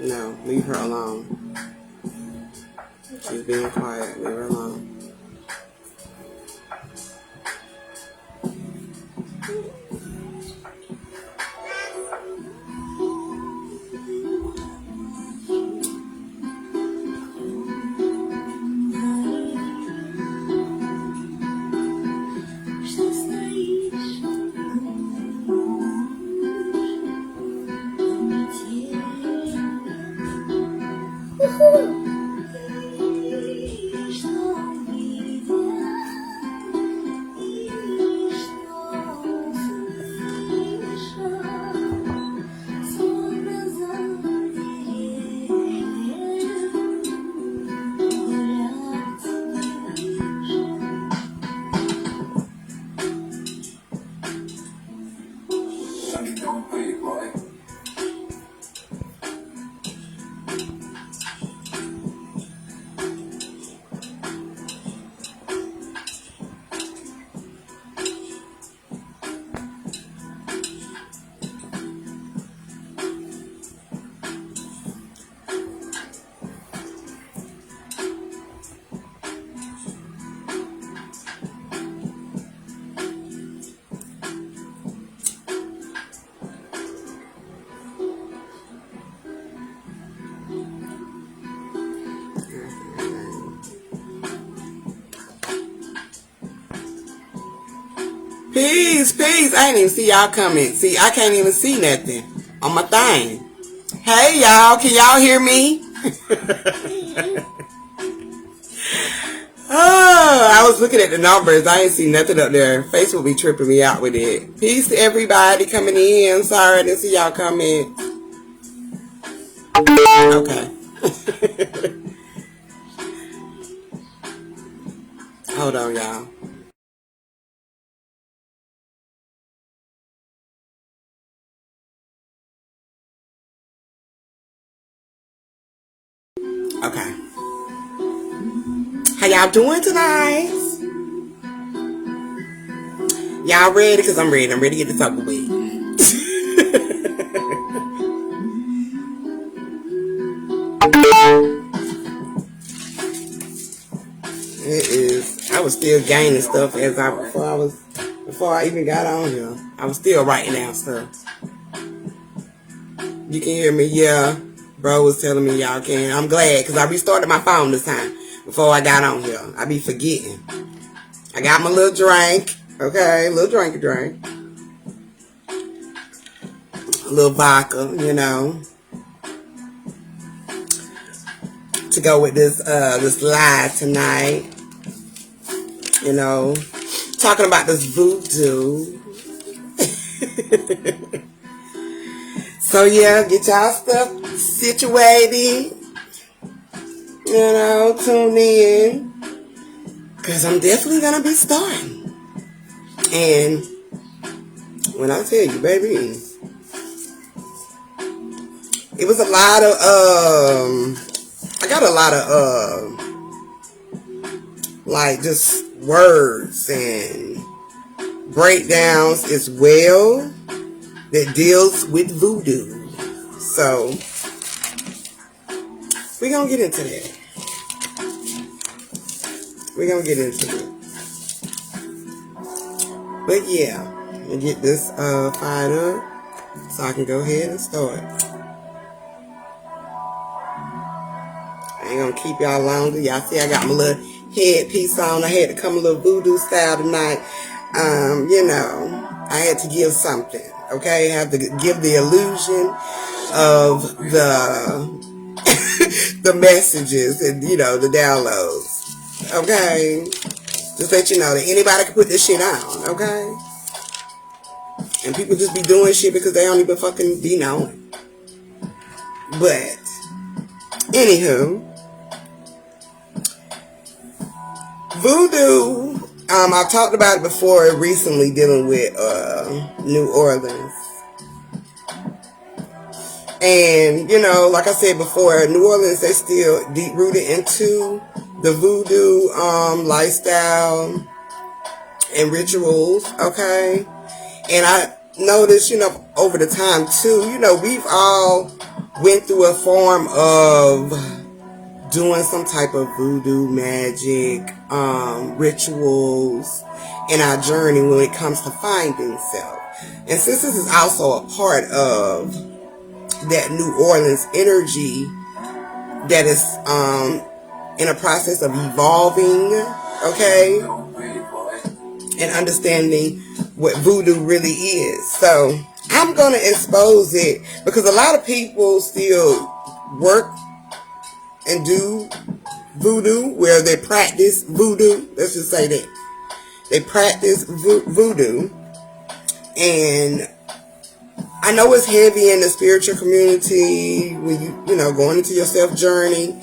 No, leave her alone. She's being quiet. Leave her alone. Peace, peace. I didn't even see y'all coming. See, I can't even see nothing on my thing. Hey, y'all. Can y'all hear me? Oh, I was looking at the numbers. I ain't see nothing up there. Facebook be tripping me out with it. Peace to everybody coming in. Sorry, I didn't see y'all coming. Okay. Hold on, y'all. Okay. How y'all doing tonight? Y'all ready? Because I'm ready. I'm ready to get this over with. It is. I was still gaining stuff before I even got on here. I was still writing down stuff. You can hear me? Yeah. Bro was telling me y'all can. I'm glad because I restarted my phone this time before I got on here. I be forgetting. I got my little drink. Okay, little drinky drink. a little vodka, you know, to go with this live tonight. You know, talking about this voodoo. So yeah, get y'all stuff situated. You know, tune in, cause I'm definitely gonna be starting. And when I tell you, baby, it was a lot of I got a lot of like just words and breakdowns as well that deals with voodoo. So we're gonna get into that. We're gonna get into it. But yeah, let me get this fired up so I can go ahead and start. I ain't gonna keep y'all longer. Y'all see I got my little headpiece on. I had to come a little voodoo style tonight. You know, I had to give something. Okay, I have to give the illusion of the messages and, you know, the downloads. Okay, just let you know that anybody can put this shit on. Okay, and people just be doing shit because they don't even fucking be knowing. But anywho, voodoo. I've talked about it before recently, dealing with New Orleans. And, you know, like I said before, New Orleans, they still deep rooted into the voodoo lifestyle and rituals, okay? And I noticed, you know, over the time too, you know, we've all went through a form of doing some type of voodoo magic, rituals in our journey when it comes to finding self. And since this is also a part of that New Orleans energy that is in a process of evolving, okay, and understanding what voodoo really is. So I'm going to expose it because a lot of people still work and do voodoo, where they practice voodoo. Let's just say that they practice voodoo. And I know it's heavy in the spiritual community when you know, going into your self journey.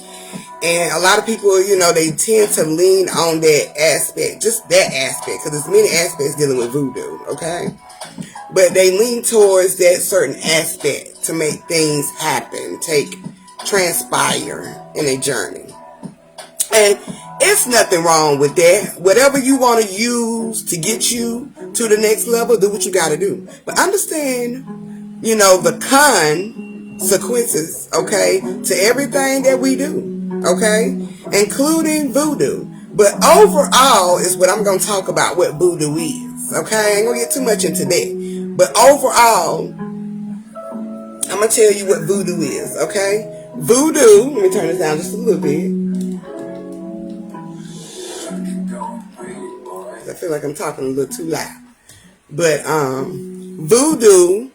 And a lot of people, you know, they tend to lean on that aspect, just that aspect, because there's many aspects dealing with voodoo, okay? But they lean towards that certain aspect to make things happen, transpire in a journey. And it's nothing wrong with that. Whatever you want to use to get you to the next level, do what you got to do. But understand, you know, the consequences, okay, to everything that we do, okay, including voodoo. But overall is what I'm going to talk about, what voodoo is, okay? I ain't going to get too much into that. But overall, I'm going to tell you what voodoo is, okay? Voodoo, let me turn this down just a little bit. I feel like I'm talking a little too loud. But voodoo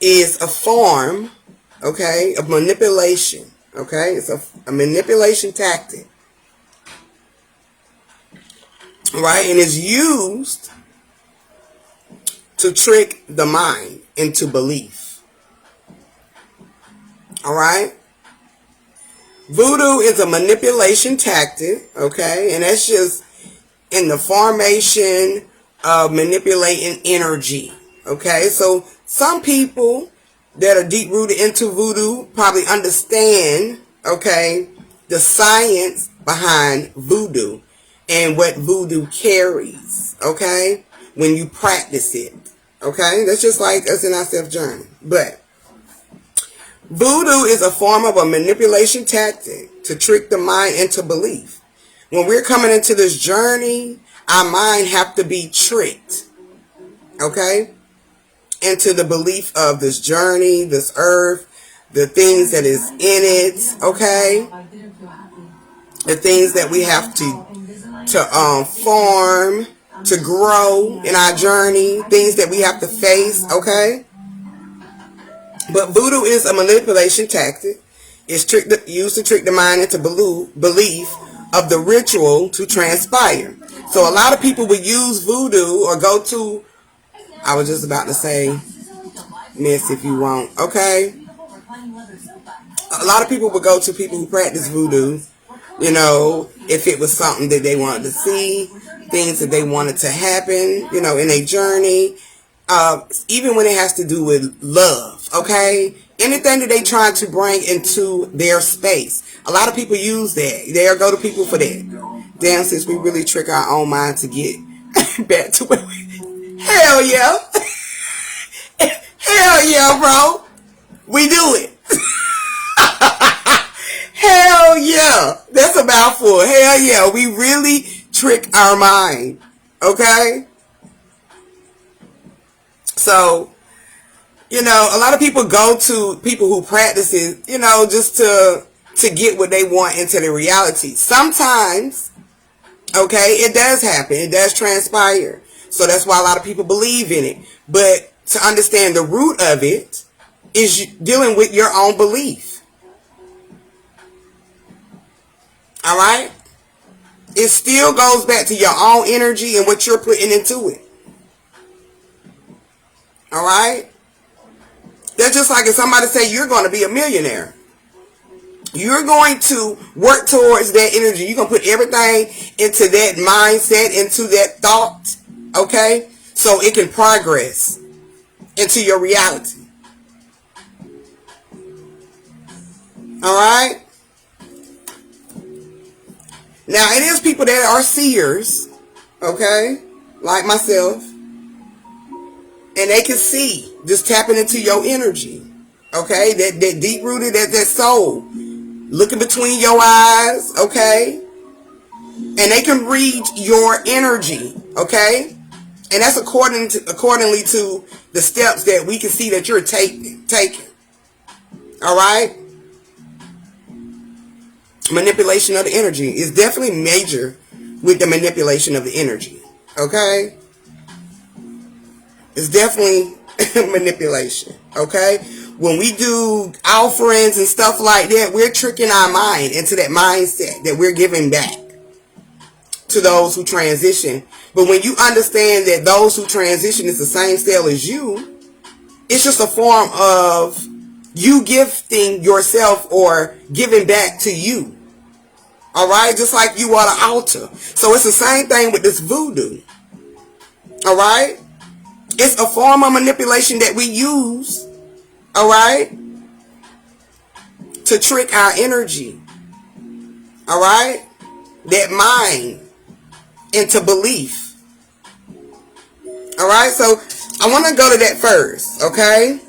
is a form, okay, of manipulation, okay? It's a manipulation tactic, right? And it's used to trick the mind into belief. All right? Voodoo is a manipulation tactic, okay? And that's just in the formation of manipulating energy, okay? So some people that are deep rooted into voodoo probably understand, okay, the science behind voodoo and what voodoo carries, okay, when you practice it, okay? That's just like us in our self journey. But voodoo is a form of a manipulation tactic to trick the mind into belief. When we're coming into this journey, our mind have to be tricked, okay, into the belief of this journey, this earth, the things that is in it, okay, the things that we have to form, to grow in our journey, things that we have to face, okay. But voodoo is a manipulation tactic. It's used to trick the mind into belief of the ritual to transpire. So a lot of people would use voodoo or go to, I was just about to say, miss if you want, okay? A lot of people would go to people who practice voodoo, you know, if it was something that they wanted to see, things that they wanted to happen, you know, in a journey. Even when it has to do with love, okay? Anything that they try to bring into their space. A lot of people use that. They'll go to people for that. Damn, since we really trick our own mind to get back to where we... Hell yeah. Hell yeah, bro. We do it. Hell yeah. That's a mouthful. Hell yeah. We really trick our mind. Okay? So, you know, a lot of people go to people who practice it, you know, just to get what they want into the reality. Sometimes, okay, it does happen. It does transpire. So that's why a lot of people believe in it. But to understand the root of it is dealing with your own belief. All right? It still goes back to your own energy and what you're putting into it. All right? That's just like if somebody say you're going to be a millionaire. You're going to work towards that energy. You're going to put everything into that mindset, into that thought, okay? So it can progress into your reality. All right? Now, it is people that are seers, okay? Like myself. And they can see, just tapping into your energy, okay? That deep-rooted, that soul. Looking between your eyes, okay? And they can read your energy, okay? And that's accordingly to the steps that we can see that you're taking. All right? Manipulation of the energy is definitely major with the manipulation of the energy, okay? It's definitely manipulation, okay? When we do offerings and stuff like that, we're tricking our mind into that mindset that we're giving back to those who transition. But when you understand that those who transition is the same cell as you, it's just a form of you gifting yourself or giving back to you. All right? Just like you are the altar. So it's the same thing with this voodoo. All right? It's a form of manipulation that we use, all right, to trick our energy, all right, that mind into belief, all right. So I want to go to that first, okay,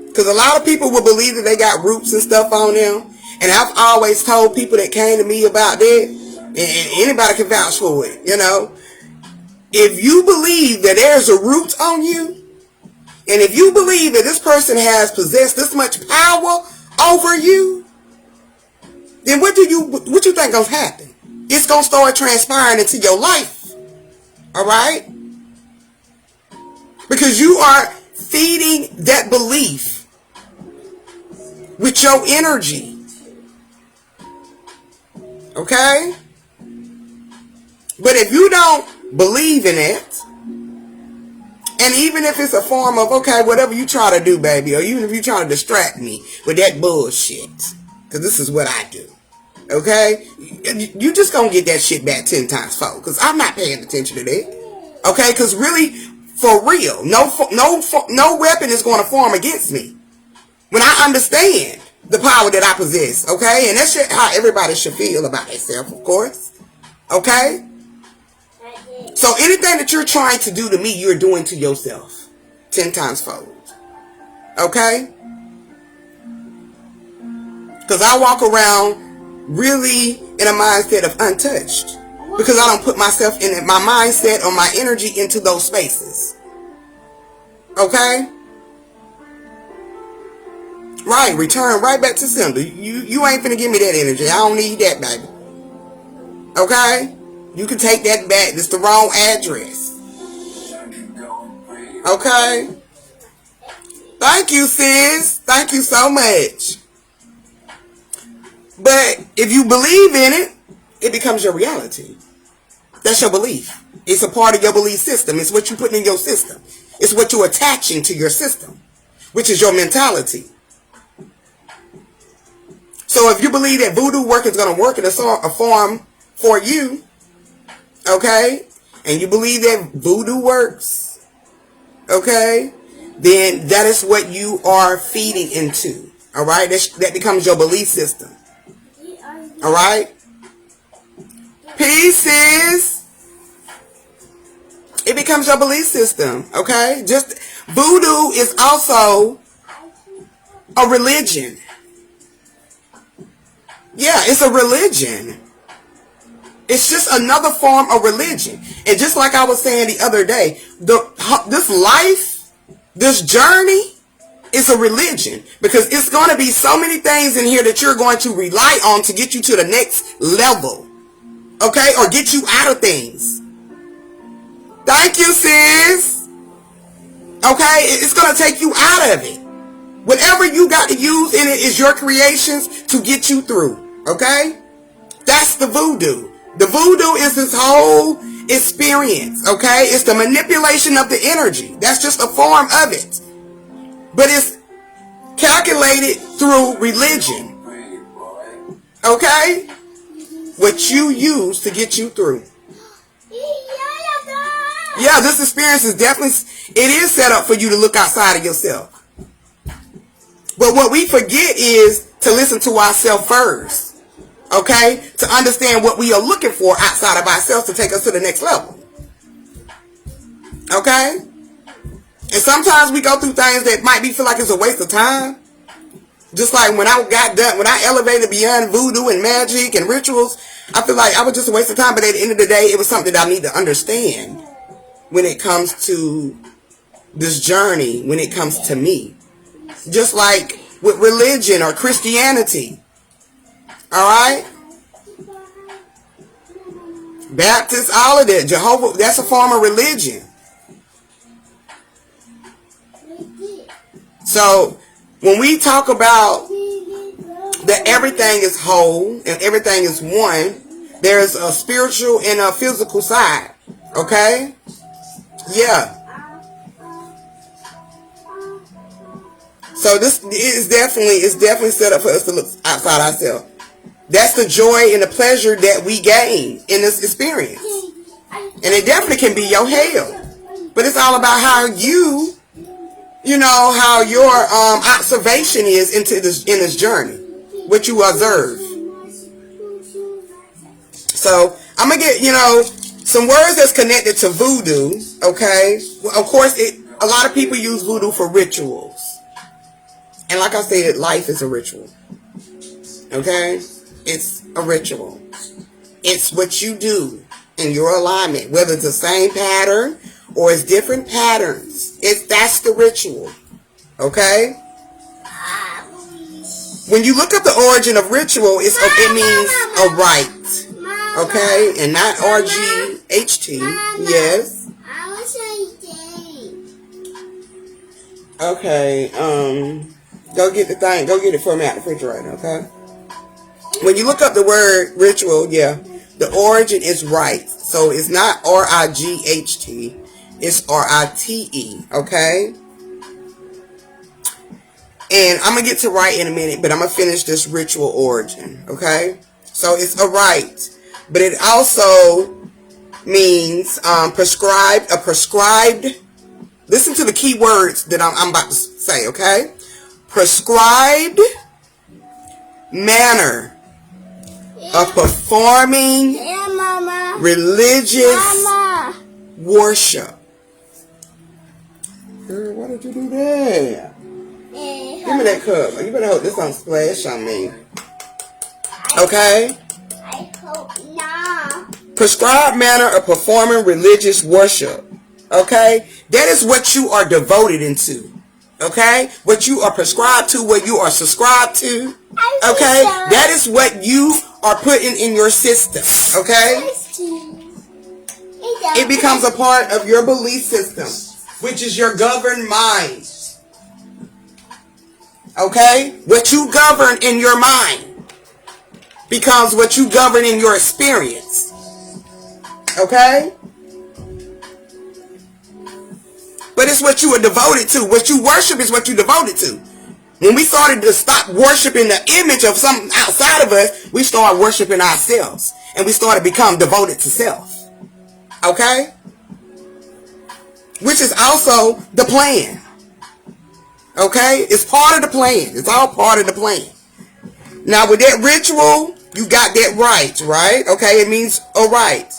because a lot of people will believe that they got roots and stuff on them, and I've always told people that came to me about that, and anybody can vouch for it, you know. If you believe that there's a root on you, and if you believe that this person has possessed this much power over you, then what you think gonna happen? It's gonna start transpiring into your life. All right? Because you are feeding that belief with your energy. Okay? But if you don't believe in it, and even if it's a form of, okay, whatever you try to do, baby, or even if you try to distract me with that bullshit, because this is what I do, okay, you just gonna get that shit back 10 times fold, because I'm not paying attention to that, okay, because really, for real, no weapon is going to form against me when I understand the power that I possess, okay, and that's how everybody should feel about themselves, of course, okay. So anything that you're trying to do to me, you're doing to yourself 10 times fold. Okay? Because I walk around really in a mindset of untouched. Because I don't put myself in my mindset or my energy into those spaces. Okay? Right, return right back to sender. You ain't finna give me that energy. I don't need that, baby. Okay? You can take that back. It's the wrong address. Okay? Thank you, sis. Thank you so much. But if you believe in it, it becomes your reality. That's your belief. It's a part of your belief system. It's what you put in your system. It's what you're attaching to your system, which is your mentality. So if you believe that voodoo work is going to work in a form for you, okay, and you believe that voodoo works, okay, then that is what you are feeding into, all right? That becomes your belief system, all right? Pieces. It becomes your belief system, okay? Just voodoo is also a religion. Yeah, it's a religion. It's just another form of religion. And just like I was saying the other day, this life, this journey is a religion. Because it's going to be so many things in here that you're going to rely on to get you to the next level. Okay? Or get you out of things. Thank you, sis. Okay? It's going to take you out of it. Whatever you got to use in it is your creations to get you through. Okay? That's the voodoo. The voodoo is this whole experience. Okay? It's the manipulation of the energy. That's just a form of it. But it's calculated through religion. Okay? What you use to get you through. Yeah, this experience is definitely, it is set up for you to look outside of yourself. But what we forget is to listen to ourselves first. Okay? To understand what we are looking for outside of ourselves to take us to the next level. Okay? And sometimes we go through things that might feel like it's a waste of time. Just like when I got done, when I elevated beyond voodoo and magic and rituals, I feel like I was just a waste of time. But at the end of the day, it was something that I need to understand when it comes to this journey, when it comes to me. Just like with religion or Christianity. Alright? Baptist, all of that. Jehovah, that's a form of religion. So, when we talk about that everything is whole and everything is one, there's a spiritual and a physical side. Okay? Yeah. So this is definitely set up for us to look outside ourselves. That's the joy and the pleasure that we gain in this experience. And it definitely can be your hell. But it's all about how how your observation is in this journey. What you observe. So I'm going to get, some words that's connected to voodoo. Okay. Well, of course, a lot of people use voodoo for rituals. And like I said, life is a ritual. Okay? It's a ritual. It's what you do in your alignment. Whether it's the same pattern or it's different patterns. That's the ritual. Okay? When you look up the origin of ritual, it means a rite. Okay? And not R-G-H-T. Yes. Okay. Go get the thing. Go get it for me out the refrigerator, okay? When you look up the word ritual, yeah, the origin is rite. So it's not R-I-G-H-T. It's R-I-T-E, okay? And I'm going to get to rite in a minute, but I'm going to finish this ritual origin, okay? So it's a rite. But it also means prescribed. Listen to the key words that I'm about to say, okay? Prescribed manner of performing religious worship. Girl, why did you do that? Give me that cup. You better hope this don't splash on me. Okay? I hope not. Prescribed manner of performing religious worship. Okay? That is what you are devoted into. Okay? What you are prescribed to, what you are subscribed to. Okay? That is what you are putting in your system. Okay? It becomes a part of your belief system. which is your governed mind. Okay? What you govern in your mind becomes what you govern in your experience. Okay? But it's what you are devoted to. What you worship is what you devoted to. When we started to stop worshiping the image of something outside of us, we started worshiping ourselves. And we started to become devoted to self. Okay? Which is also the plan. Okay? It's part of the plan. It's all part of the plan. Now with that ritual, you got that right? Okay? It means a rite.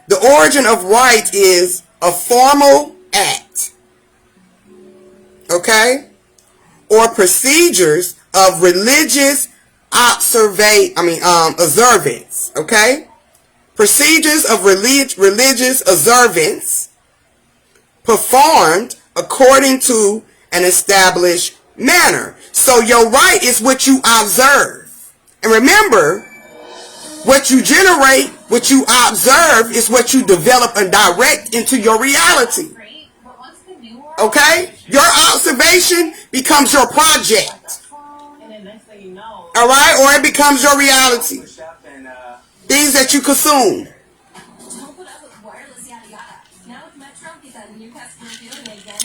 The origin of rite is a formal act. Okay? Or procedures of religious observance. Okay? Procedures of religious observance performed according to an established manner. So your rite is what you observe. And remember, what you generate, what you observe is what you develop and direct into your reality. Okay? Your observation becomes your project. Alright? Or it becomes your reality. Things that you consume.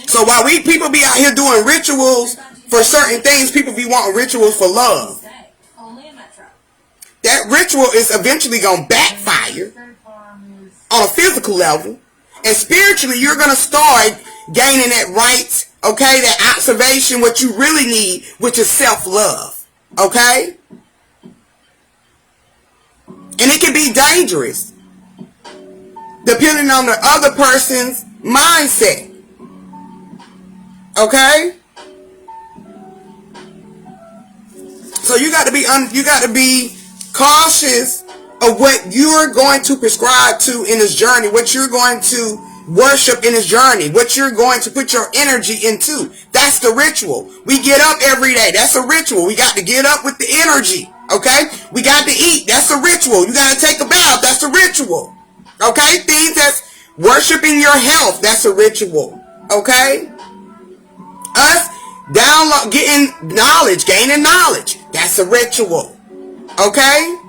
So while people be out here doing rituals for certain things, people be wanting rituals for love. That ritual is eventually going to backfire on a physical level. And spiritually, you're going to start gaining that right, okay, that observation, what you really need, which is self-love, okay? And it can be dangerous, depending on the other person's mindset, okay? So you got to be cautious of what you're going to prescribe to in this journey, what you're going to worship in this journey, what you're going to put your energy into. That's the ritual. We get up every day. That's a ritual. We got to get up with the energy. Okay? We got to eat. That's a ritual. You got to take a bath. That's a ritual. Okay? Things that's worshiping your health. That's a ritual. Okay? Us getting knowledge, gaining knowledge. That's a ritual. Okay?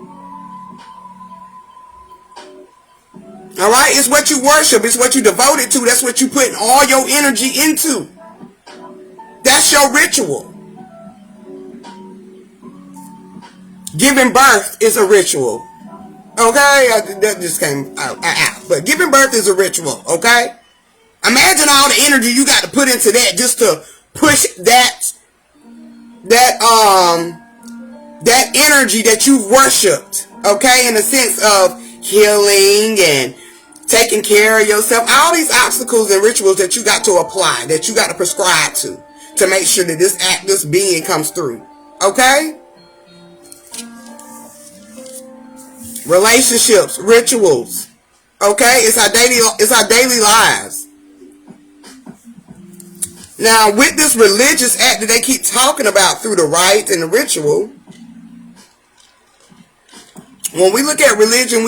Alright? It's what you worship. It's what you devoted to. That's what you put all your energy into. That's your ritual. Giving birth is a ritual. Okay? That just came out. But giving birth is a ritual. Okay? Imagine all the energy you got to put into that just to push that energy that you've worshipped. Okay? In the sense of healing and taking care of yourself. All these obstacles and rituals that you got to apply, that you got to prescribe to make sure that this being comes through. Okay? Relationships, rituals. Okay? It's our daily lives. Now, with this religious act that they keep talking about through the rite and the ritual, when we look at religion,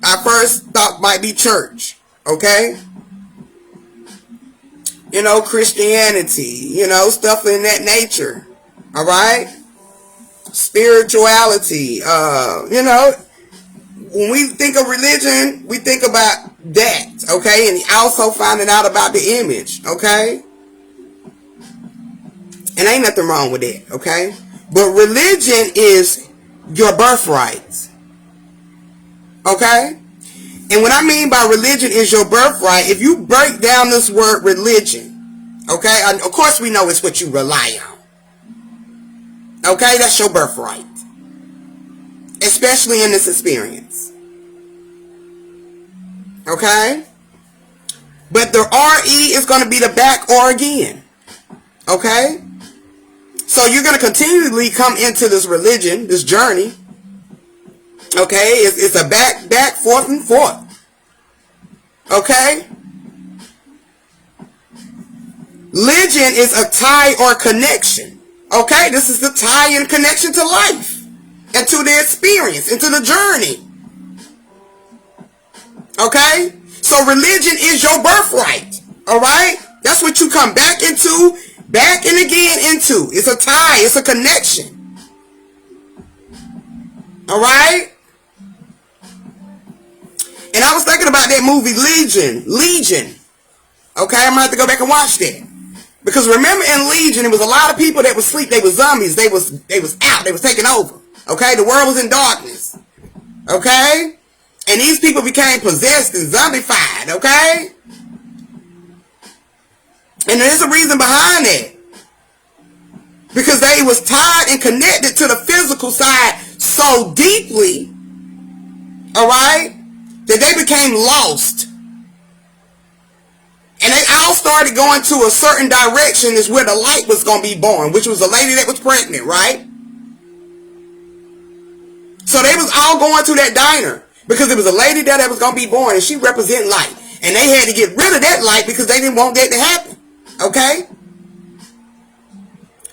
our first thought might be church. Okay? You know, Christianity, you know, stuff in that nature. Alright? Spirituality, you know, when we think of religion, we think about that, okay? And also finding out about the image, okay? And ain't nothing wrong with that, okay? But religion is your birthright, okay? And what I mean by religion is your birthright, if you break down this word religion, okay? Of course we know it's what you rely on. Okay? That's your birthright. Especially in this experience. Okay? But the R-E is going to be the back or again. Okay? So you're going to continually come into this religion, this journey. Okay? It's a back, forth, and forth. Okay? Religion is a tie or connection. Okay, this is the tie and connection to life and to the experience and to the journey. Okay, so religion is your birthright. All right, That's what you come back into, back and again into. It's a tie. It's a connection. All right? And I was thinking about that movie Legion. Okay, I'm going to have to go back and watch that. Because remember in Legion, it was a lot of people that was asleep. They were zombies. They was out. They was taking over. Okay, the world was in darkness. Okay? And these people became possessed and zombified. Okay? And there's a reason behind that. Because they was tied and connected to the physical side so deeply, all right, that they became lost. And they all started going to a certain direction is where the light was going to be born, which was a lady that was pregnant, right? So they was all going to that diner because it was a lady there that was going to be born and she represented light. And they had to get rid of that light because they didn't want that to happen. Okay?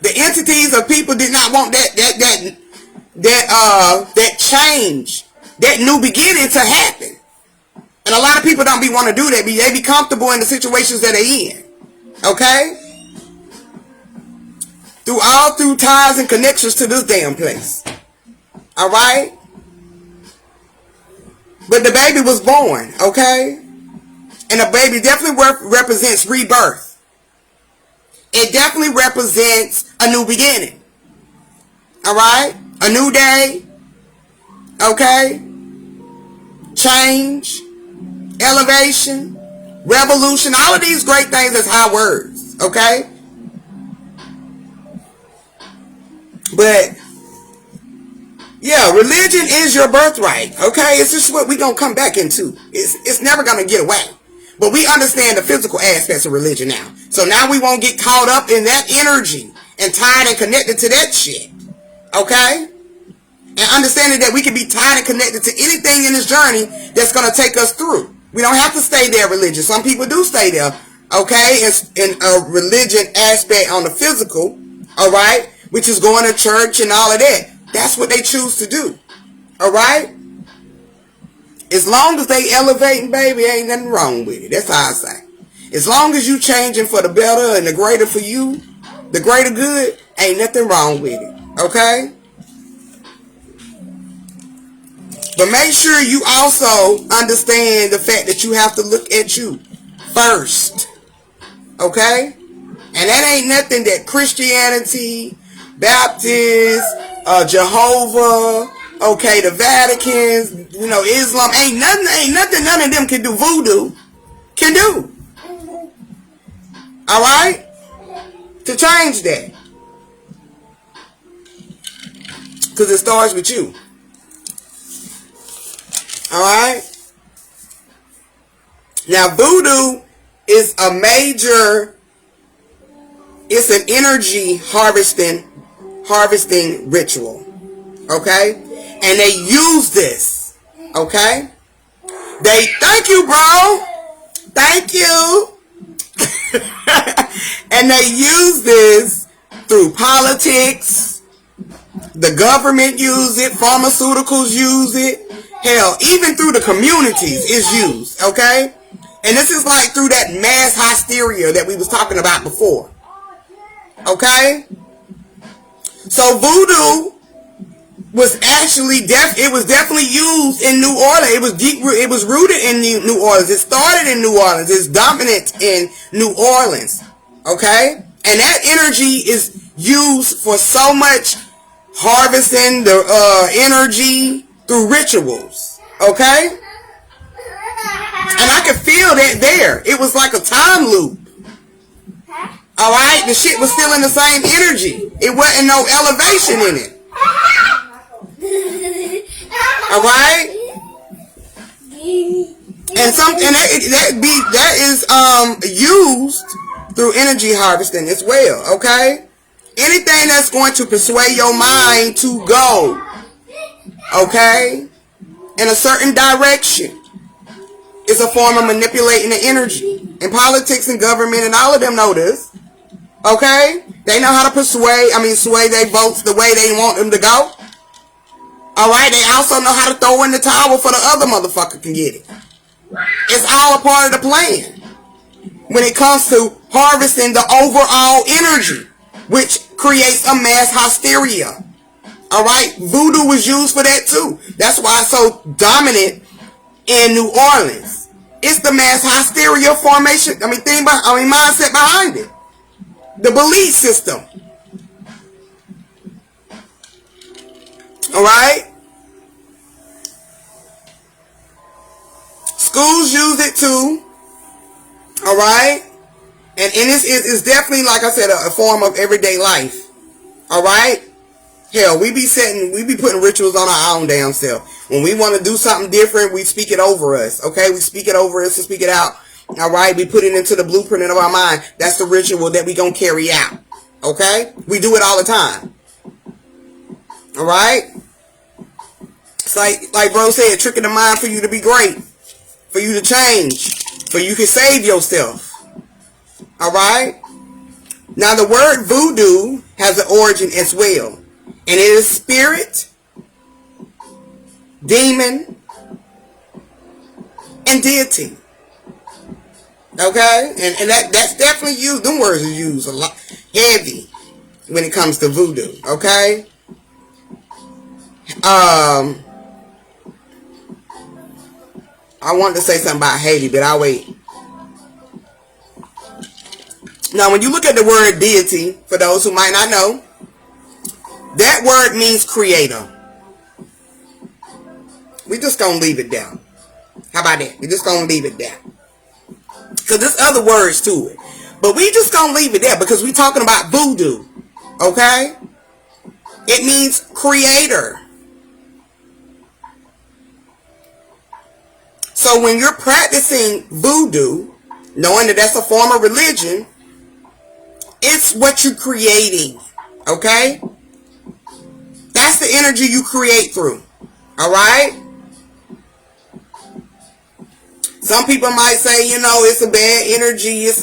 The entities of people did not want that change, that new beginning to happen. And a lot of people don't want to do that. They be comfortable in the situations that they're in. Okay? Through ties and connections to this damn place. Alright? But the baby was born. Okay? And the baby definitely represents rebirth. It definitely represents a new beginning. Alright? A new day. Okay? Change. Elevation. Revolution. All of these great things is high words. Okay? But yeah, religion is your birthright. Okay? It's just what we're going to come back into. It's never going to get away. But we understand the physical aspects of religion now. So now we won't get caught up in that energy and tied and connected to that shit. Okay? And understanding that we can be tied and connected to anything in this journey that's going to take us through. We don't have to stay there religious. Some people do stay there. Okay? In a religion aspect on the physical. Alright? Which is going to church and all of that. That's what they choose to do. Alright? As long as they elevating, baby, ain't nothing wrong with it. That's how I say. As long as you changing for the better and the greater for you, the greater good, ain't nothing wrong with it. Okay? But make sure you also understand the fact that you have to look at you first. Okay? And that ain't nothing that Christianity, Baptist, Jehovah, okay, the Vatican, Islam, ain't nothing none of them can do. Voodoo can do. Alright? To change that. Because it starts with you. Alright? Now, voodoo is a major, it's an energy harvesting ritual. Okay? And they use this. Okay? Thank you, bro. Thank you. And they use this through politics. The government use it. Pharmaceuticals use it. Hell, even through the communities is used. Okay? And this is like through that mass hysteria that we was talking about before. Okay? So voodoo was actually it was definitely used in New Orleans. It was rooted in New Orleans. It started in New Orleans. It's dominant in New Orleans. Okay? And that energy is used for so much harvesting the energy through rituals. Okay? And I could feel that there. It was like a time loop. Alright? The shit was still in the same energy. It wasn't no elevation in it. Alright? And that is used through energy harvesting as well. Okay? Anything that's going to persuade your mind to go, okay, in a certain direction is a form of manipulating the energy. And politics and government and all of them know this. Okay? They know how to sway their votes the way they want them to go. Alright? They also know how to throw in the towel for the other motherfucker can get it. It's all a part of the plan when it comes to harvesting the overall energy, which creates a mass hysteria. All right, voodoo was used for that too. That's why it's so dominant in New Orleans. It's the mass hysteria formation. Mindset behind it. The belief system. All right. Schools use it too. All right. And it's definitely, like I said, a form of everyday life. All right. Hell, we be putting rituals on our own damn self. When we want to do something different, we speak it over us. Okay, we speak it over us and speak it out. All right, we put it into the blueprint of our mind. That's the ritual that we gonna carry out. Okay, we do it all the time. All right, it's like bro said, tricking the mind for you to be great, for you to change, for you can save yourself. All right. Now the word voodoo has an origin as well. And it is spirit, demon, and deity. Okay? And that's definitely used. Them words are used a lot heavy when it comes to voodoo. Okay? I wanted to say something about Haiti, but I'll wait. Now, when you look at the word deity, for those who might not know, that word means creator. We just gonna leave it down. How about that? We just gonna leave it there. Because there's other words to it. But we just gonna leave it there because we talking about voodoo. Okay? It means creator. So when you're practicing voodoo, knowing that that's a form of religion, it's what you're creating. Okay? That's the energy you create through. Alright? Some people might say, it's a bad energy. It's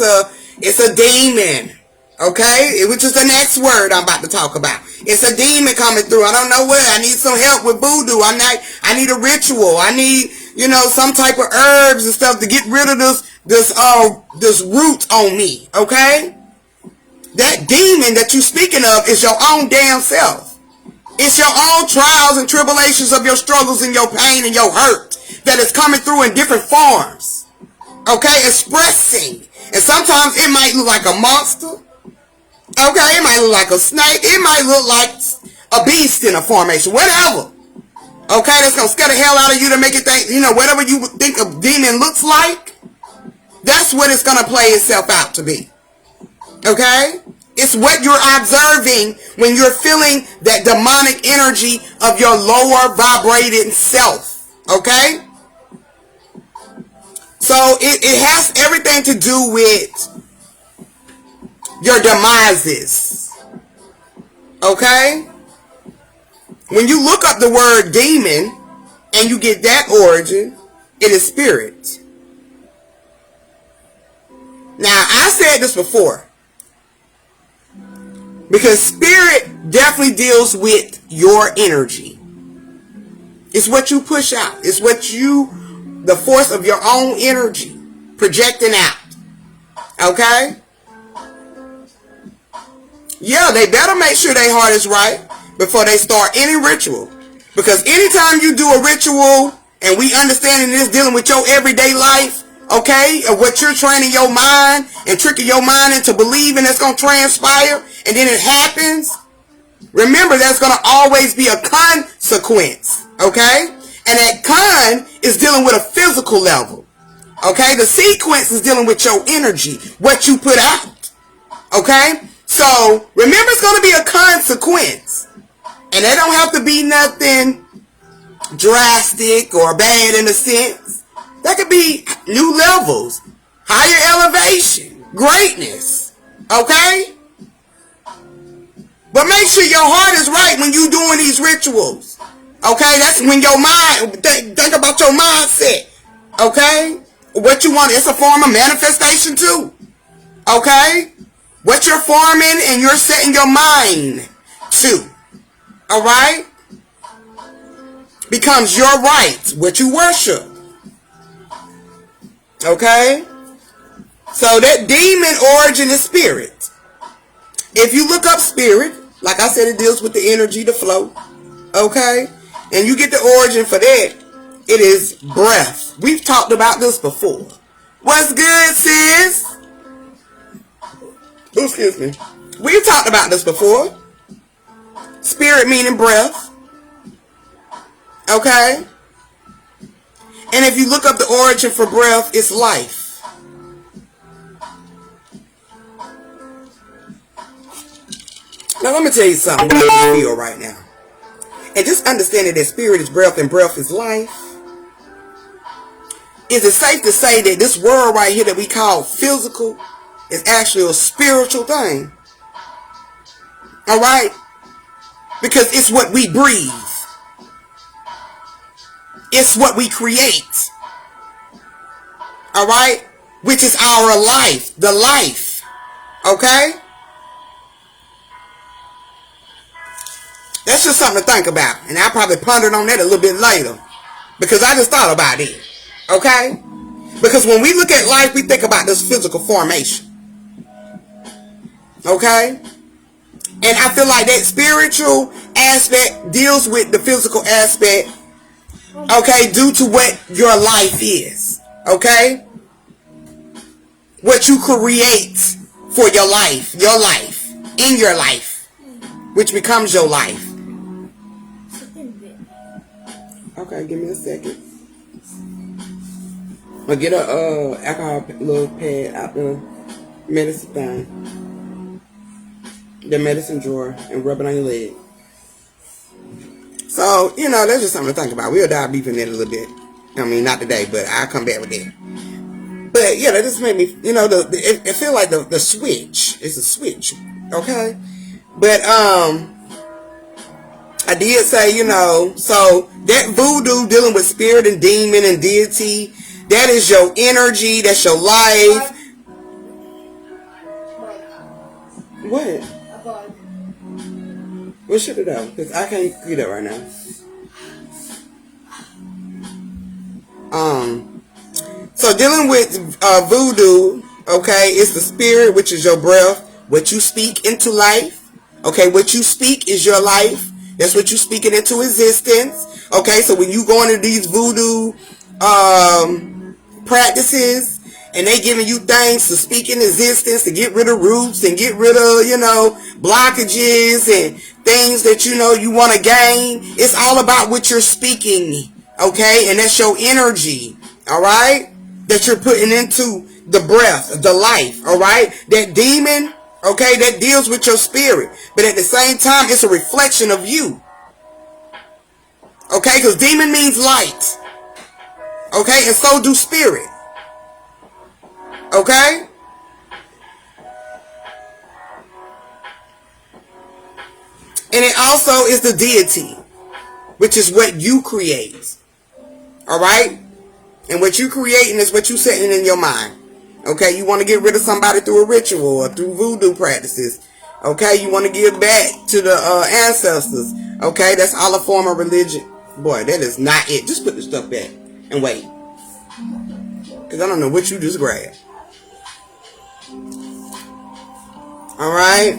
a demon. Okay? Which is the next word I'm about to talk about. It's a demon coming through. I don't know what. I need some help with voodoo. I need a ritual. I need, some type of herbs and stuff to get rid of this root on me. Okay? That demon that you're speaking of is your own damn self. It's your own trials and tribulations of your struggles and your pain and your hurt that is coming through in different forms. Okay? Expressing. And sometimes it might look like a monster. Okay? It might look like a snake. It might look like a beast in a formation. Whatever. Okay? That's going to scare the hell out of you to make it think, whatever you think a demon looks like, that's what it's going to play itself out to be. Okay? It's what you're observing when you're feeling that demonic energy of your lower vibrating self. Okay? So it has everything to do with your demises. Okay? When you look up the word demon and you get that origin, it is spirit. Now, I said this before. Because spirit definitely deals with your energy. It's what you push out. It's the force of your own energy projecting out. Okay? Yeah, they better make sure their heart is right before they start any ritual. Because anytime you do a ritual, and we understanding this dealing with your everyday life, okay, of what you're training your mind and tricking your mind into believing that's going to transpire, and then it happens, remember there's going to always be a consequence, okay? And that con is dealing with a physical level, okay? The sequence is dealing with your energy, what you put out, okay? So remember it's going to be a consequence, and they don't have to be nothing drastic or bad in a sense. That could be new levels, higher elevation, greatness, okay? But make sure your heart is right when you're doing these rituals, okay? That's when your mind, think about your mindset, okay? What you want, it's a form of manifestation too, okay? What you're forming and you're setting your mind to, all right? Becomes your right, what you worship. Okay? So that demon origin is spirit. If you look up spirit, like I said, it deals with the energy, the flow. Okay? And you get the origin for that. It is breath. We've talked about this before. What's good, sis? Oh, excuse me. We've talked about this before. Spirit meaning breath. Okay? And if you look up the origin for breath, it's life. Now let me tell you something that I feel right now. And just understanding that spirit is breath and breath is life. Is it safe to say that this world right here that we call physical is actually a spiritual thing? Alright? Because it's what we breathe. It's what we create. Alright? Which is our life. The life. Okay? That's just something to think about. And I'll probably ponder on that a little bit later. Because I just thought about it. Okay? Because when we look at life, we think about this physical formation. Okay? And I feel like that spiritual aspect deals with the physical aspect. Okay? Due to what your life is. Okay? What you create for your life. Your life. In your life. Which becomes your life. Okay, give me a second. I'll get a alcohol little pad out the medicine thing. The medicine drawer and rub it on your leg. So, you know, that's just something to think about. We'll dive deep in that a little bit. I mean, not today, but I'll come back with that. But, yeah, that just made me, you know, it feel like the switch. It's a switch. Okay? But, I did say, you know, so that voodoo dealing with spirit and demon and deity, that is your energy, that's your life. What? What should it do? Because I can't see that right now. So dealing with voodoo, okay, it's the spirit, which is your breath, what you speak into life. Okay, what you speak is your life. That's what you're speaking into existence. Okay, so when you go into these voodoo practices and they giving you things to speak in existence, to get rid of roots and get rid of, you know, blockages and things that you know you want to gain, it's all about what you're speaking. Okay, and that's your energy. All right, that you're putting into the breath, the life. All right, that demon, okay, that deals with your spirit, but at the same time it's a reflection of you. Okay, because demon means light. Okay, and so do spirit. Okay? And it also is the deity, which is what you create. Alright? And what you creating is what you setting in your mind. Okay, you want to get rid of somebody through a ritual or through voodoo practices. Okay, you want to give back to the ancestors. Okay, that's all a form of religion. Boy, that is not it. Just put the stuff back and wait. Because I don't know what you just grabbed. Alright?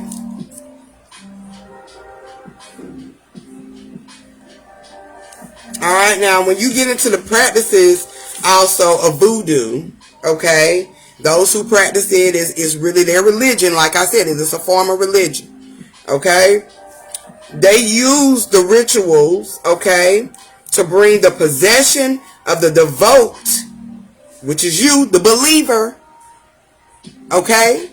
Alright, now when you get into the practices also of voodoo, okay, those who practice it is really their religion. Like I said, it is a form of religion. Okay? They use the rituals, okay, to bring the possession of the devote, which is you, the believer, okay,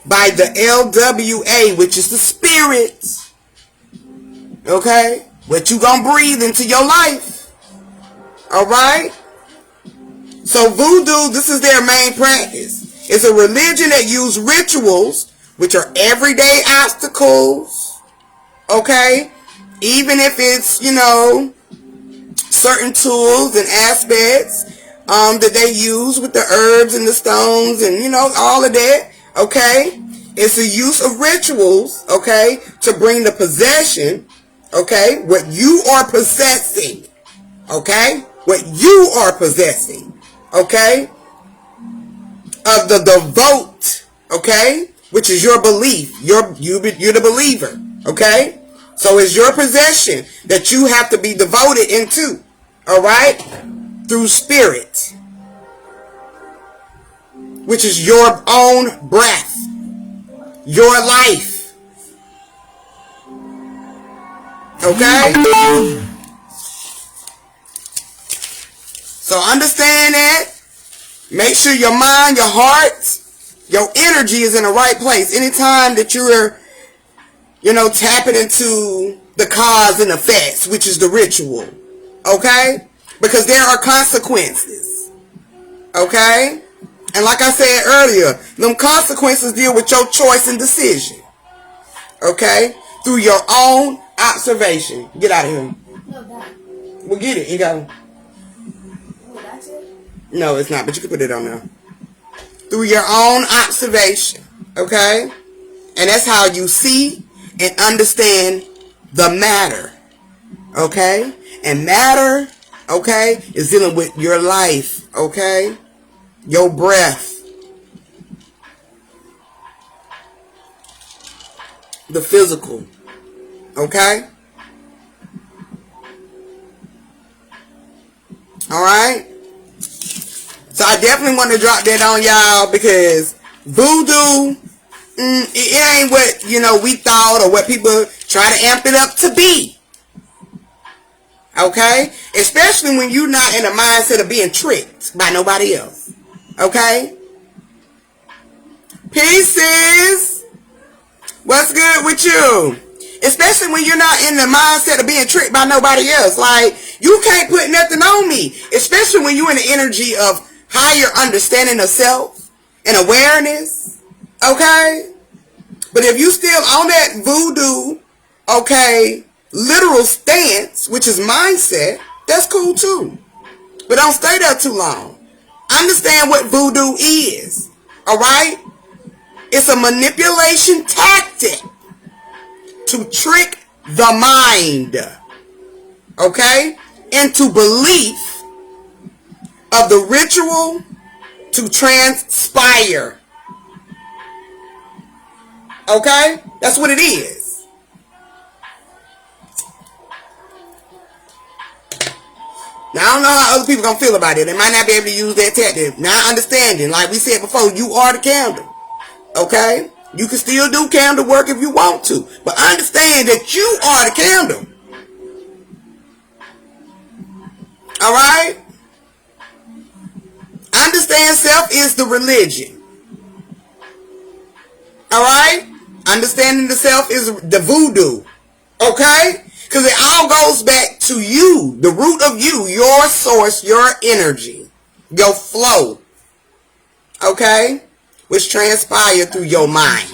by the LWA, which is the spirit, okay, what you gonna breathe into your life. Alright? So voodoo, this is their main practice. It's a religion that uses rituals, which are everyday obstacles, okay? Even if it's, you know, certain tools and aspects that they use with the herbs and the stones and, you know, all of that, okay? It's the use of rituals, okay, to bring the possession, okay, what you are possessing, okay? What you are possessing, okay? of the devote, okay, which is your belief. You're the believer, okay? So it's your possession that you have to be devoted into, all right, through spirit, which is your own breath, your life, okay? So understand that. Make sure your mind, your heart, your energy is in the right place. Anytime that you're, tapping into the cause and effects, which is the ritual, okay? Because there are consequences, okay? And like I said earlier, them consequences deal with your choice and decision, okay? Through your own observation. Get out of here. No, that. Well, get it. You go. Oh, that's it? No, it's not, but you can put it on there. Through your own observation, okay? And that's how you see and understand the matter, okay? And matter, okay, is dealing with your life, okay? Your breath, the physical, okay? All right? So I definitely want to drop that on y'all because voodoo, it ain't what, we thought or what people try to amp it up to be. Okay? Especially when you're not in a mindset of being tricked by nobody else. Okay? Pieces. What's good with you? Especially when you're not in the mindset of being tricked by nobody else. Like, you can't put nothing on me. Especially when you're in the energy of higher understanding of self and awareness. Okay? But if you still on that voodoo, okay, literal stance, which is mindset, that's cool too. But don't stay there too long. Understand what voodoo is. Alright? It's a manipulation tactic to trick the mind, okay, into belief of the ritual to transpire. Okay? That's what it is. Now, I don't know how other people gonna feel about it. They might not be able to use that tactic. Now, understanding, like we said before, you are the candle. Okay? You can still do candle work if you want to. But understand that you are the candle. Alright? Understand self is the religion. Alright? Understanding the self is the voodoo. Okay? Because it all goes back to you. The root of you. Your source. Your energy. Your flow. Okay? Which transpire through your mind.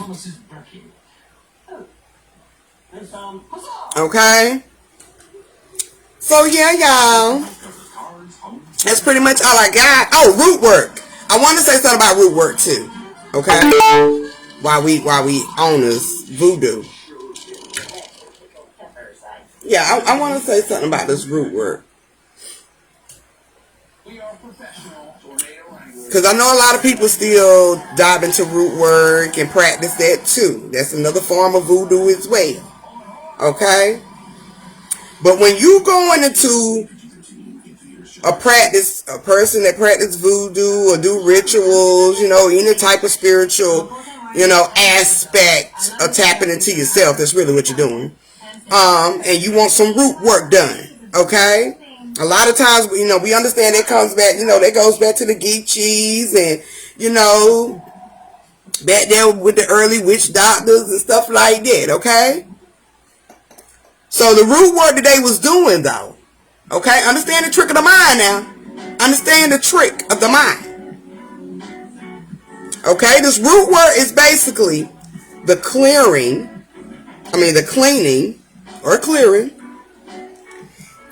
Okay? So yeah, y'all. That's pretty much all I got. Oh, root work. I want to say something about root work too. Okay? While we on this voodoo. Yeah, I want to say something about this root work. Because I know a lot of people still dive into root work and practice that too. That's another form of voodoo as well. Okay? But when you going into a person that practice voodoo or do rituals, any type of spiritual, aspect of tapping into yourself, that's really what you're doing. And you want some root work done. Okay? A lot of times, we understand it comes back, that goes back to the Geechees and, back there with the early witch doctors and stuff like that, okay? So the root work that they was doing, though, okay? Understand the trick of the mind now. Understand the trick of the mind. Okay? This root work is basically the cleaning or clearing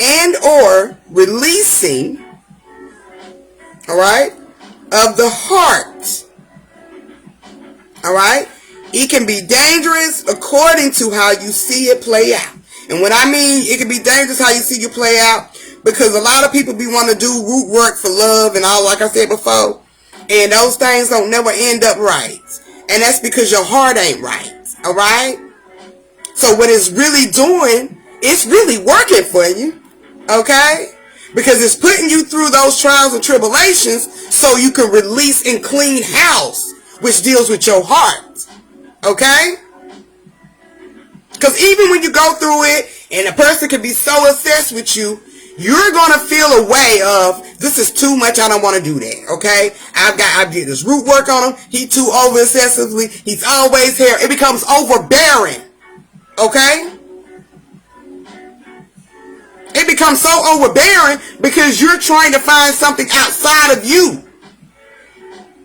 and or releasing, alright, of the heart. Alright? It can be dangerous according to how you see it play out. And what I mean, it can be dangerous how you see it play out, because a lot of people want to do root work for love and all, like I said before. And those things don't never end up right. And that's because your heart ain't right. All right? So what it's really doing, it's really working for you. Okay? Because it's putting you through those trials and tribulations so you can release and clean house, which deals with your heart. Okay? Because even when you go through it and a person can be so obsessed with you, you're going to feel a way of, this is too much, I don't want to do that, okay? I did this root work on him, he too over excessively, he's always here. It becomes overbearing, okay? It becomes so overbearing because you're trying to find something outside of you,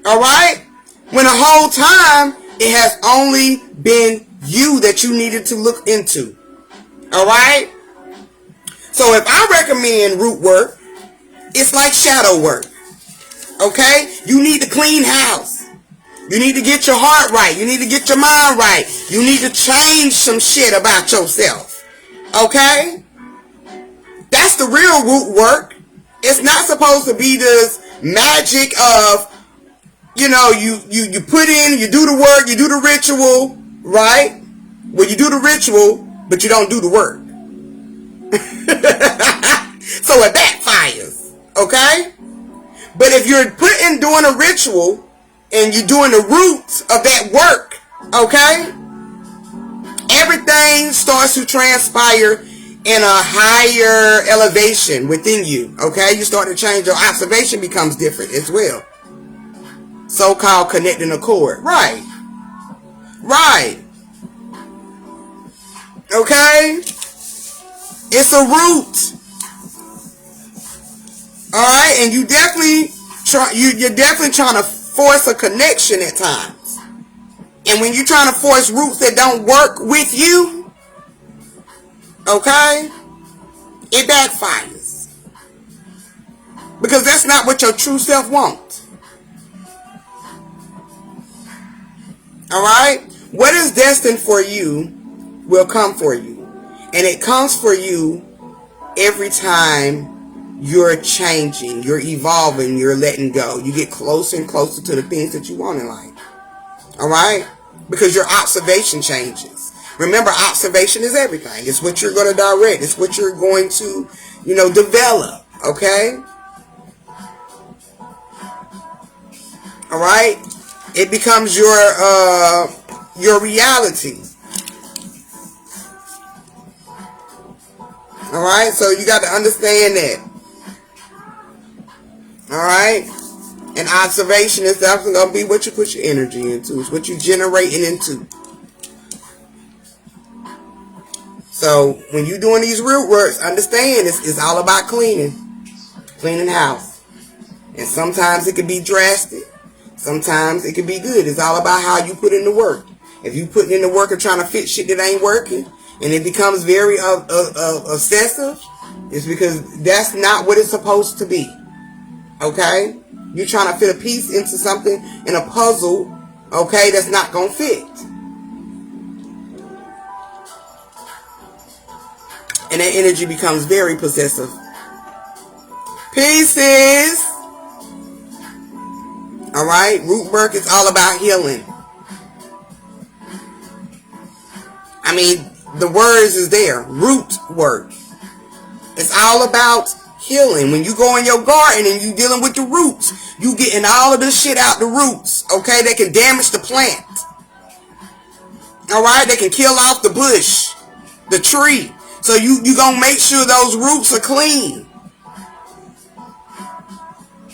all right? When the whole time, it has only been you that you needed to look into, all right? So if I recommend root work, it's like shadow work. Okay? You need to clean house. You need to get your heart right. You need to get your mind right. You need to change some shit about yourself. Okay? That's the real root work. It's not supposed to be this magic of, you know, you put in, you do the work, you do the ritual, right? Well, you do the ritual, but you don't do the work. So it backfires, okay? But if you're doing a ritual and you're doing the roots of that work, okay, everything starts to transpire in a higher elevation within you, okay? You start to change, your observation becomes different as well. So-called connecting accord, right? Right. Okay? It's a root. Alright, and you're definitely trying to force a connection at times. And when you're trying to force roots that don't work with you, okay, it backfires. Because that's not what your true self wants. Alright? What is destined for you will come for you. And it comes for you every time you're changing, you're evolving, you're letting go. You get closer and closer to the things that you want in life. Alright? Because your observation changes. Remember, observation is everything. It's what you're going to direct. It's what you're going to, develop. Okay? Alright? It becomes your reality. Alright? So you got to understand that. Alright? And observation is definitely going to be what you put your energy into. It's what you're generating into. So, when you're doing these root works, understand it's all about cleaning. Cleaning house. And sometimes it can be drastic. Sometimes it can be good. It's all about how you put in the work. If you put in the work of trying to fix shit that ain't working, and it becomes very obsessive, it's because that's not what it's supposed to be. Okay? You're trying to fit a piece into something in a puzzle, okay, that's not going to fit. And that energy becomes very possessive. Pieces. Alright? Root work is all about healing. I mean, the words is there. Root work. It's all about healing. When you go in your garden and you dealing with the roots, you getting all of this shit out the roots, okay? They can damage the plant. Alright? They can kill off the bush, the tree. So you gonna make sure those roots are clean.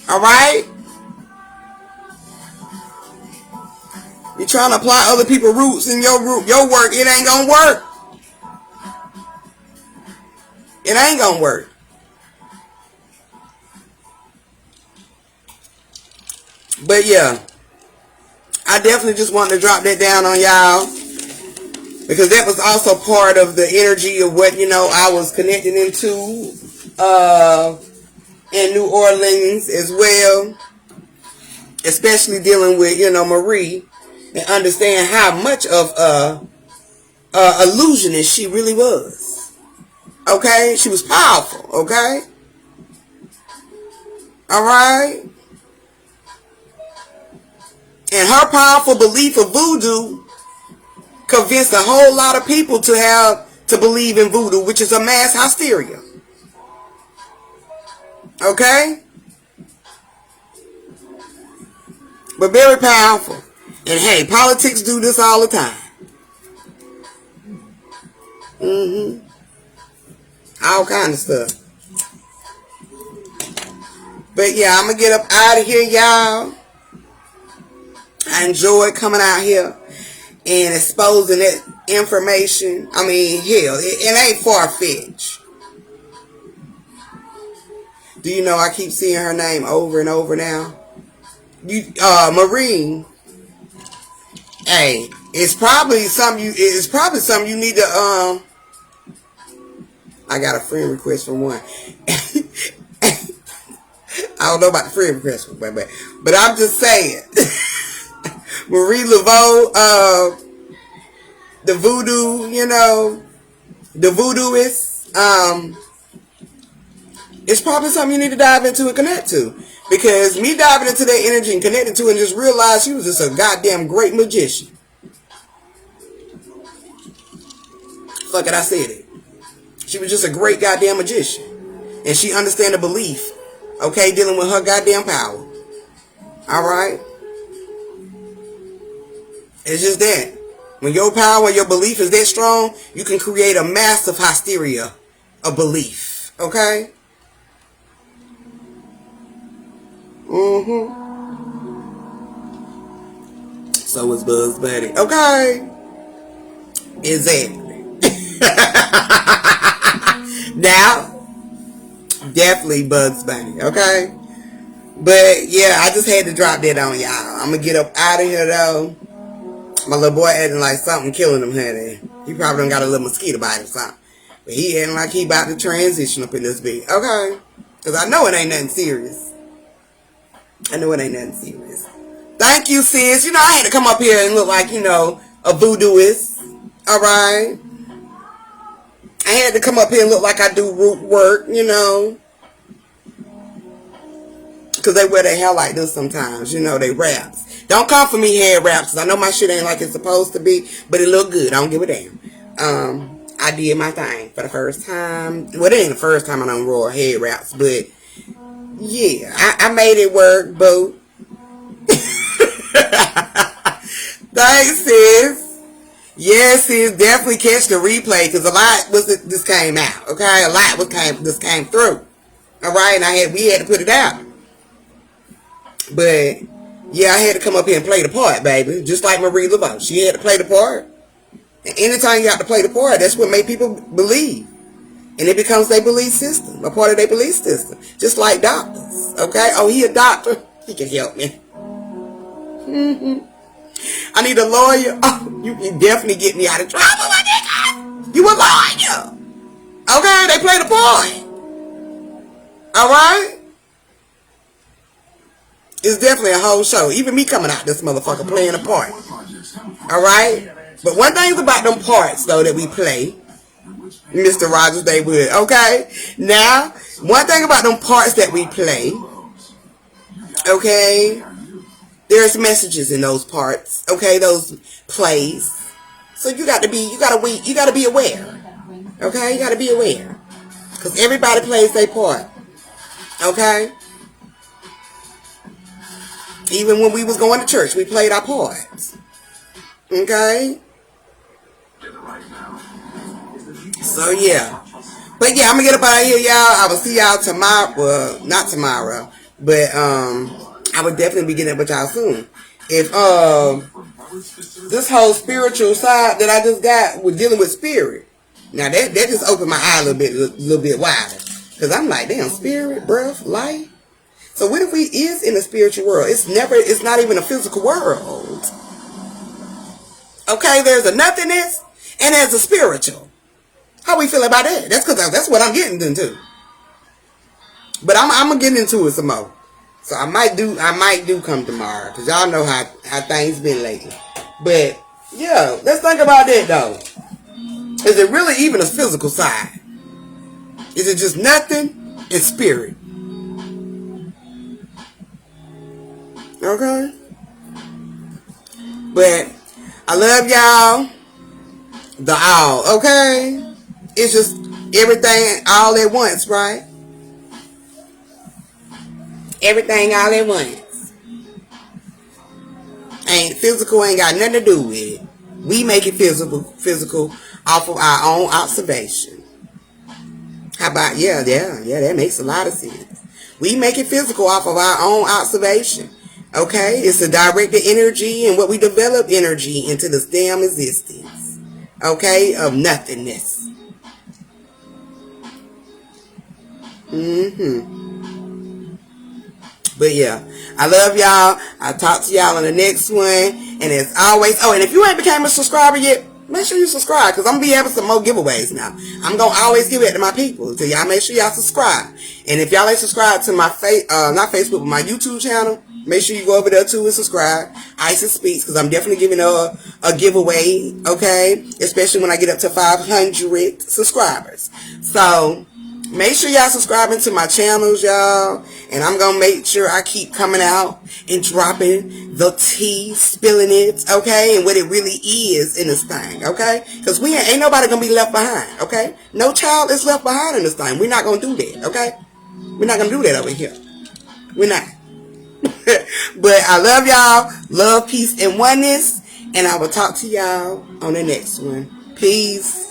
Alright? You're trying to apply other people's roots in your work, it ain't gonna work. It ain't gonna work. But yeah, I definitely just wanted to drop that down on y'all, because that was also part of the energy of what, I was connecting into in New Orleans as well, especially dealing with, Marie, and understand how much of a illusionist she really was. Okay? She was powerful, okay? Alright? And her powerful belief of voodoo convinced a whole lot of people to believe in voodoo, which is a mass hysteria. Okay? But very powerful. And hey, politics do this all the time. All kind of stuff. But yeah, I'm going to get up out of here, y'all. I enjoyed coming out here and exposing that information. I mean, hell, it ain't far-fetched. Do you know I keep seeing her name over and over now? Marie. Hey, it's probably something you need to I got a friend request from one. I don't know about the friend request, but I'm just saying. Marie Laveau, the voodoo, the voodooist, it's probably something you need to dive into and connect to. Because me diving into that energy and connecting to it and just realized she was just a goddamn great magician. Fuck it, I said it. She was just a great goddamn magician. And she understand the belief, okay, dealing with her goddamn power. Alright? It's just that. When your power and your belief is that strong, you can create a massive hysteria of belief. Okay? So is Bugs Bunny. Okay? Exactly. Now, definitely Bugs Bunny. Okay? But yeah, I just had to drop that on y'all. I'm gonna get up out of here though. My little boy acting like something killing him, honey. He probably done got a little mosquito bite or something. But he acting like he about to transition up in this bit. Okay? Because I know it ain't nothing serious. Thank you, sis. I had to come up here and look like, a voodooist. Alright? I had to come up here and look like I do root work, Because they wear their hair like this sometimes. They raps. Don't come for me, hair wraps. I know my shit ain't like it's supposed to be, but it look good. I don't give a damn. I did my thing for the first time. Well, it ain't the first time I done wore hair wraps, but yeah, I made it work, boo. Thanks, sis. Yes, sis, definitely catch the replay because a lot this came out. Okay, a lot came through. All right, and we had to put it out. But yeah, I had to come up here and play the part, baby. Just like Marie Laveau. She had to play the part. And anytime you have to play the part, that's what make people believe. And it becomes their belief system. A part of their belief system. Just like doctors. Okay? Oh, he a doctor. He can help me. I need a lawyer. Oh, you can definitely get me out of trouble, my nigga. You a lawyer. Okay? They play the part. Alright? It's definitely a whole show. Even me coming out this motherfucker playing a part. Alright? But one thing's about them parts, though, that we play. Mr. Rogers, they would. Okay? Now, one thing about them parts that we play. Okay? There's messages in those parts. Okay? Those plays. So you gotta be aware. Okay? You gotta be aware. Because everybody plays their part. Okay? Even when we was going to church, we played our parts. Okay? So, yeah. But, yeah, I'm going to get up out of here, y'all. I will see y'all tomorrow. Well, not tomorrow. But, I will definitely be getting up with y'all soon. If, this whole spiritual side that I just got with dealing with spirit. Now, that just opened my eye a little bit wider. Because I'm like, damn, spirit, breath, life. So what if we is in the spiritual world? It's not even a physical world. Okay, there's a nothingness and there's a spiritual. How we feel about that? That's what I'm getting into. But I'm gonna get into it some more. So I might do come tomorrow. Cause y'all know how things been lately. But yeah, let's think about that though. Is it really even a physical side? Is it just nothing? It's spirit. Okay? But I love y'all. The all, okay? It's just everything all at once, right? Everything all at once. Ain't physical, ain't got nothing to do with it. We make it physical off of our own observation. How about, yeah, that makes a lot of sense. We make it physical off of our own observation. Okay? It's a directed energy, and what we develop energy into this damn existence. Okay? Of nothingness. But yeah, I love y'all. I'll talk to y'all on the next one. And as always, oh, and if you ain't became a subscriber yet, make sure you subscribe, because I'm going to be having some more giveaways now. I'm going to always give it to my people. So y'all make sure y'all subscribe. And if y'all ain't subscribed to my, not Facebook, but my YouTube channel, make sure you go over there too and subscribe. Isis Speaks, because I'm definitely giving a giveaway, okay? Especially when I get up to 500 subscribers. So make sure y'all subscribing to my channels, y'all. And I'm going to make sure I keep coming out and dropping the tea, spilling it, okay? And what it really is in this thing, okay? Because we ain't nobody going to be left behind, okay? No child is left behind in this thing. We're not going to do that, okay? We're not going to do that over here. We're not. But I love y'all. Love, peace, and oneness. And I will talk to y'all on the next one. Peace.